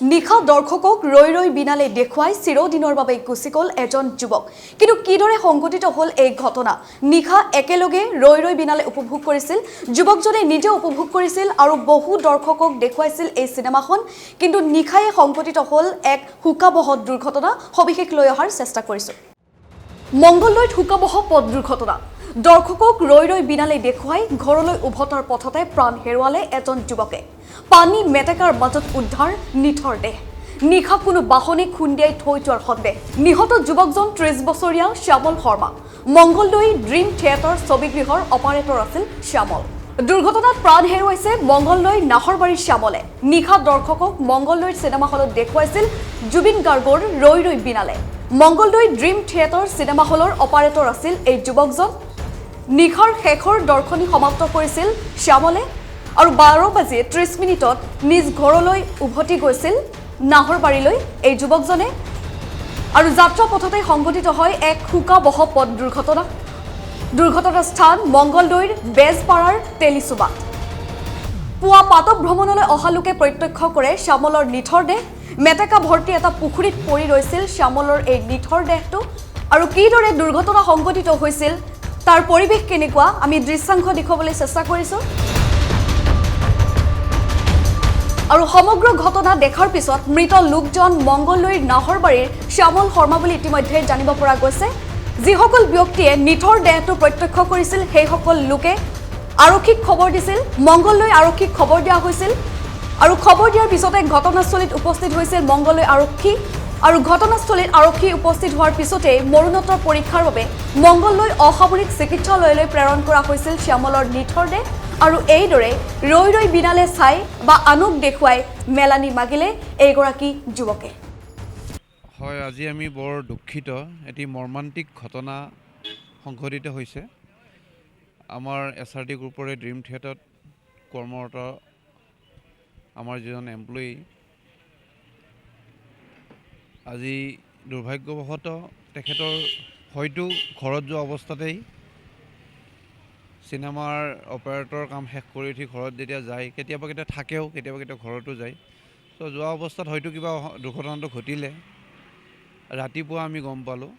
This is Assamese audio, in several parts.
নিশা দৰ্শকক ৰৈ ৰৈ বিনালে দেখুৱাই চিৰদিনৰ বাবে গুচি গ'ল এজন যুৱক। কিন্তু কিদৰে সংঘটিত হ'ল এই ঘটনা? নিশা একেলগে ৰৈ ৰৈ বিনালে উপভোগ কৰিছিল, যুৱকজনে নিজে উপভোগ কৰিছিল আৰু বহু দৰ্শকক দেখুৱাইছিল এই চিনেমাখন। কিন্তু নিশায়ে সংঘটিত হ'ল এক শোকাবহ দুৰ্ঘটনা। সবিশেষ লৈ অহাৰ চেষ্টা কৰিছোঁ। মংগলদৈত শোকাবহ পথ দুৰ্ঘটনা। দৰ্শকক ৰৈ ৰৈ বিনালে দেখুৱাই ঘৰলৈ উভতাৰ পথতে প্ৰাণ হেৰুৱালে এজন যুৱকে। পানী মেটেকাৰ মাজত উদ্ধাৰ নিথৰ দেহ। নিশা কোনো বাহনে খুন্দিয়াই থৈ যোৱাৰ সন্দেহ। নিহত যুৱকজন 30 বছৰীয়া শ্যামল শৰ্মা। মংগলদৈ ড্ৰিম থিয়েটাৰ ছবিগৃহৰ অপাৰেটৰ আছিল শ্যামল। দুৰ্ঘটনাত প্ৰাণ হেৰুৱাইছে মংগলদৈ নাহৰবাৰীৰ শ্যামলে। নিশা দৰ্শকক মংগলদৈৰ চিনেমা হলত দেখুৱাইছিল জুবিন গাৰ্গৰ ৰৈ ৰৈ বিনালে। মংগলদৈ ড্ৰিম থিয়েটাৰ চিনেমা হলৰ অপাৰেটৰ আছিল এই যুৱকজন। নিশাৰ শেষৰ দৰ্শনী সমাপ্ত কৰিছিল শ্যামলে আৰু 12:30 নিজ ঘৰলৈ উভতি গৈছিল নাহৰবাৰীলৈ এই যুৱকজনে। আৰু যাত্ৰা পথতে সংঘটিত হয় এক শোকাবহ পথ দুৰ্ঘটনা। দুৰ্ঘটনাৰ স্থান মংগলদৈৰ বেজপাৰাৰ তেলিচুবাত। পুৱা পাতক ভ্ৰমণলৈ অহা লোকে প্ৰত্যক্ষ কৰে শ্যামলৰ নিথৰ দেহ। মেটেকা ভৰ্তি এটা পুখুৰীত পৰি ৰৈছিল শ্যামলৰ এই নিথৰ দেহটো। আৰু কিদৰে দুৰ্ঘটনা সংঘটিত হৈছিল, তাৰ পৰিৱেশ কেনেকুৱা, আমি দৃশ্যাংশ দেখুৱাবলৈ চেষ্টা কৰিছোঁ। আৰু সমগ্ৰ ঘটনা দেখাৰ পিছত মৃত লোকজন মংগলদৈৰ নাহৰবাৰীৰ শ্যামল শৰ্মা বুলি ইতিমধ্যে জানিব পৰা গৈছে। যিসকল ব্যক্তিয়ে নিথৰ দেহটো প্ৰত্যক্ষ কৰিছিল সেইসকল লোকে আৰক্ষীক খবৰ দিছিল। মংগলদৈ আৰক্ষীক খবৰ দিয়া হৈছিল আৰু খবৰ দিয়াৰ পিছতে ঘটনাস্থলীত উপস্থিত হৈছিল মংগলদৈ আৰক্ষী। আৰু ঘটনাস্থলীত আৰক্ষী উপস্থিত হোৱাৰ পিছতেই মৰণোত্তৰ পৰীক্ষাৰ বাবে মংগলদৈ অসামৰিক চিকিৎসালয়লৈ প্ৰেৰণ কৰা হৈছিল শ্যামলৰ নিথৰ দেহ। আৰু এইদৰে ৰৈ ৰৈ বিনালে চাই বা আনক দেখুৱাই মেলানি মাগিলে এইগৰাকী যুৱকে। হয়, আজি আমি বৰ দুখিত। এটি মৰ্মান্তিক ঘটনা সংঘটিত হৈছে। আমাৰ SRT গ্ৰুপৰে ড্ৰিম থিয়েটাৰত কৰ্মৰত আমাৰ যিজন এমপ্লয়ী আজি দুৰ্ভাগ্যবশতঃ তেখেতৰ হয়তো ঘৰত যোৱা অৱস্থাতেই চিনেমাৰ অপাৰেটৰ কাম শেষ কৰি উঠি ঘৰত যেতিয়া যায়, কেতিয়াবা থাকেও, কেতিয়াবা ঘৰতো যায়। তো যোৱা অৱস্থাত হয়তো কিবা দুৰ্ঘটনাটো ঘটিলে। ৰাতিপুৱা আমি গম পালোঁ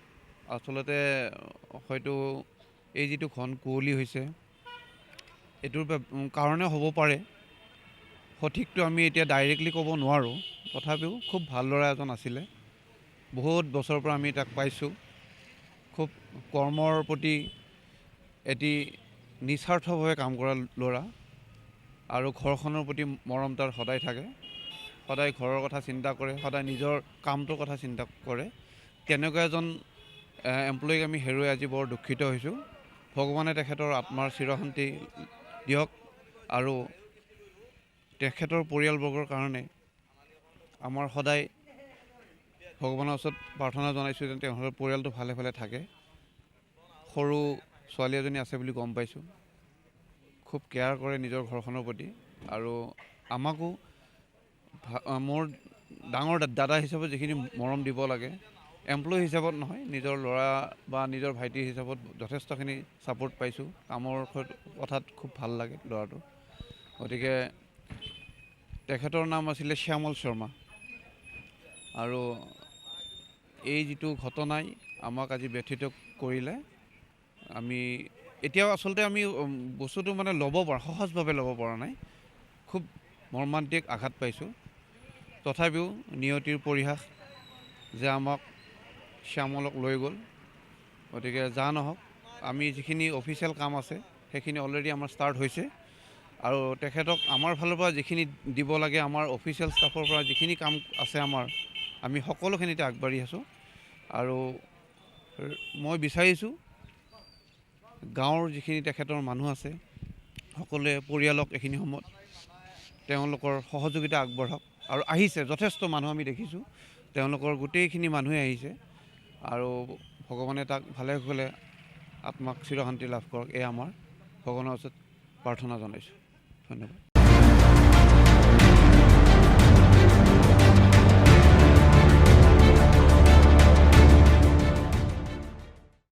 আচলতে হয়তো এই যিটো ঘন কুঁৱলী হৈছে এইটোৰ কাৰণে হ'ব পাৰে। সঠিকটো আমি এতিয়া ডাইৰেক্টলি ক'ব নোৱাৰোঁ। তথাপিও খুব ভাল ল'ৰা এজন আছিলে। বহুত বছৰৰ পৰা আমি তাক পাইছোঁ। খুব কৰ্মৰ প্ৰতি এটি নিস্বাৰ্থভাৱে কাম কৰা ল'ৰা আৰু ঘৰখনৰ প্ৰতি মৰম তাৰ সদায় থাকে। সদায় ঘৰৰ কথা চিন্তা কৰে, সদায় নিজৰ কামটোৰ কথা চিন্তা কৰে। তেনেকুৱা এজন এমপ্লয়ীক আমি হেৰুৱাই আজি বৰ দুখিত হৈছোঁ। ভগৱানে তেখেতৰ আত্মাৰ চিৰশান্তি দিয়ক আৰু তেখেতৰ পৰিয়ালবৰ্গৰ কাৰণে আমাৰ সদায় ভগৱানৰ ওচৰত প্ৰাৰ্থনা জনাইছোঁ যেন তেওঁলোকৰ পৰিয়ালটো ভালে ভালে থাকে। সৰু ছোৱালী এজনী আছে বুলি গম পাইছোঁ। খুব কেয়াৰ কৰে নিজৰ ঘৰখনৰ প্ৰতি আৰু আমাকো মোৰ ডাঙৰ দাদা হিচাপত যিখিনি মৰম দিব লাগে, এমপ্লয়ী হিচাপত নহয়, নিজৰ ল'ৰা বা নিজৰ ভাইটি হিচাপত যথেষ্টখিনি ছাপোৰ্ট পাইছোঁ। কামৰ কথাত খুব ভাল লাগে ল'ৰাটো। গতিকে তেখেতৰ নাম আছিলে শ্যামল শৰ্মা। আৰু এই যিটো ঘটনাই আমাক আজি ব্যথিত কৰিলে। আমি এতিয়াও আচলতে আমি বস্তুটো সহজভাৱে ল'ব পৰা নাই। খুব মৰ্মান্তিক আঘাত পাইছোঁ। তথাপিও নিয়তিৰ পৰিহাস যে আমাক শ্যামলক লৈ গ'ল। গতিকে যা নহওক, আমি যিখিনি অফিচিয়েল কাম আছে সেইখিনি অলৰেডি আমাৰ ষ্টাৰ্ট হৈছে। আৰু তেখেতক আমাৰ ফালৰ পৰা যিখিনি দিব লাগে, আমাৰ অফিচিয়েল ষ্টাফৰ পৰা যিখিনি কাম আছে আমি সকলোখিনিতে আগবাঢ়ি আছোঁ। আৰু মই বিচাৰিছোঁ গাঁৱৰ যিখিনি তেখেতৰ মানুহ আছে সকলোৱে পৰিয়ালক এইখিনি সময়ত তেওঁলোকৰ সহযোগিতা আগবঢ়াওক। আৰু আহিছে যথেষ্ট মানুহ আমি দেখিছোঁ, তেওঁলোকৰ গোটেইখিনি মানুহে আহিছে। আৰু ভগৱানে তাক ভালে কুশলে আত্মাক চিৰশান্তি লাভ কৰক, এয়া আমাৰ ভগৱানৰ ওচৰত প্ৰাৰ্থনা জনাইছোঁ। ধন্যবাদ।